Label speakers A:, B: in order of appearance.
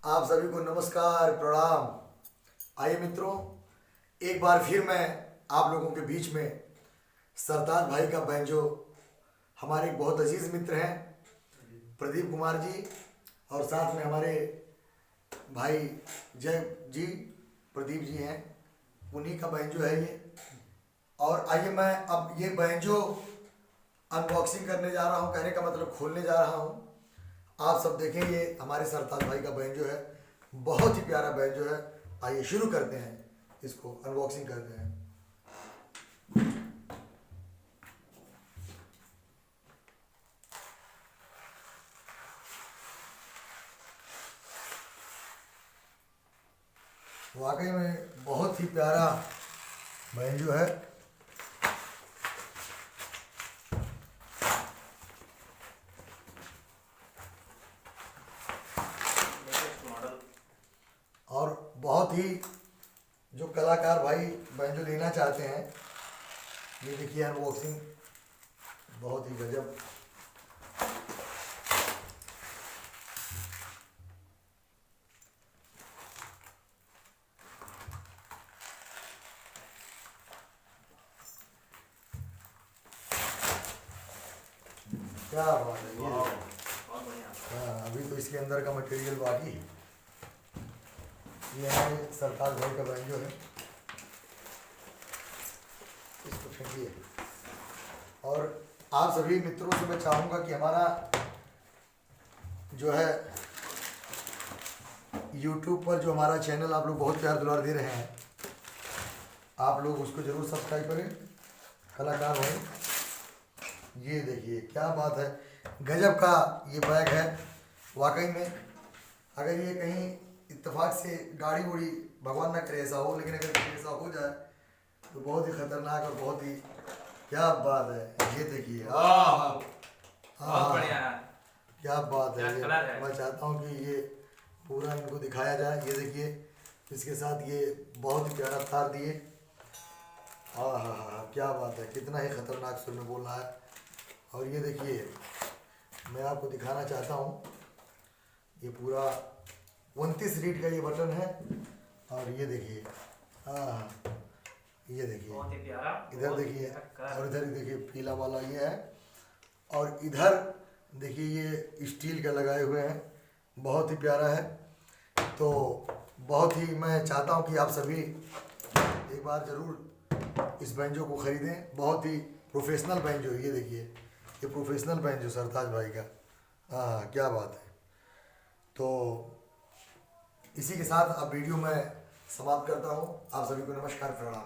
A: आप सभी को नमस्कार प्रणाम। आइए मित्रों, एक बार फिर मैं आप लोगों के बीच में सरताज भाई का बैंजो, हमारे एक बहुत अजीज मित्र हैं प्रदीप कुमार जी, और साथ में हमारे भाई जय जी, प्रदीप जी हैं, उन्हीं का बैंजो है ये। और आइए मैं अब ये बैंजो अनबॉक्सिंग करने जा रहा हूँ, कहने का मतलब खोलने जा रहा हूँ। आप सब देखें, ये हमारे सरताज भाई का बैंजो है, बहुत ही प्यारा बैंजो है। आइए शुरू करते हैं, इसको अनबॉक्सिंग करते हैं। वाकई में बहुत ही प्यारा बैंजो है। और बहुत ही जो कलाकार भाई बैंजो लेना चाहते हैं, ये देखिए अनबॉक्सिंग बहुत ही गजब। क्या बात है, ये
B: बहुत बढ़िया।
A: हाँ, अभी तो इसके अंदर का मटेरियल बाकी है। ये हमारे सरताज भाई का बैंजो है, इसको फेंकिए। और आप सभी मित्रों से मैं चाहूँगा कि हमारा जो है YouTube पर जो हमारा चैनल आप लोग बहुत प्यार दुलार दे रहे हैं, आप लोग उसको ज़रूर सब्सक्राइब करें। कलाकार भाई, ये देखिए क्या बात है, गजब का ये बैग है। वाकई में अगर ये कहीं इत्तेफाक से गाड़ी उड़ी, भगवान ना करे ऐसा हो, लेकिन अगर कहीं ऐसा हो जाए तो बहुत ही खतरनाक और बहुत ही क्या बात है। ये देखिए,
B: बहुत
A: हाँ,
B: बढ़िया है।
A: क्या बात है।
B: क्या
A: ये
B: कलर है?
A: मैं चाहता हूँ कि ये पूरा इनको दिखाया जाए। ये देखिए, इसके साथ ये बहुत ही प्यारा तार दिए। हाँ हाँ हाँ हाँ, क्या बात है, कितना ही खतरनाक सुर में बोल रहा है। और ये देखिए, मैं आपको दिखाना चाहता हूँ, ये पूरा 29 रीड का ये बटन है। और ये देखिए, हाँ हाँ, ये देखिए,
B: बहुत ही प्यारा।
A: इधर
B: बहुत ही
A: देखिए,
B: प्यारा कलर।
A: और इधर देखिए पीला वाला ये है। और इधर देखिए ये स्टील का लगाए हुए हैं, बहुत ही प्यारा है। तो बहुत ही मैं चाहता हूँ कि आप सभी एक बार ज़रूर इस बैंजो को ख़रीदें। बहुत ही प्रोफेशनल बैंजो है, ये देखिए, ये प्रोफेशनल बैंजो सरताज भाई का। हाँ, क्या बात है। तो इसी के साथ अब वीडियो मैं समाप्त करता हूँ। आप सभी को नमस्कार प्रणाम।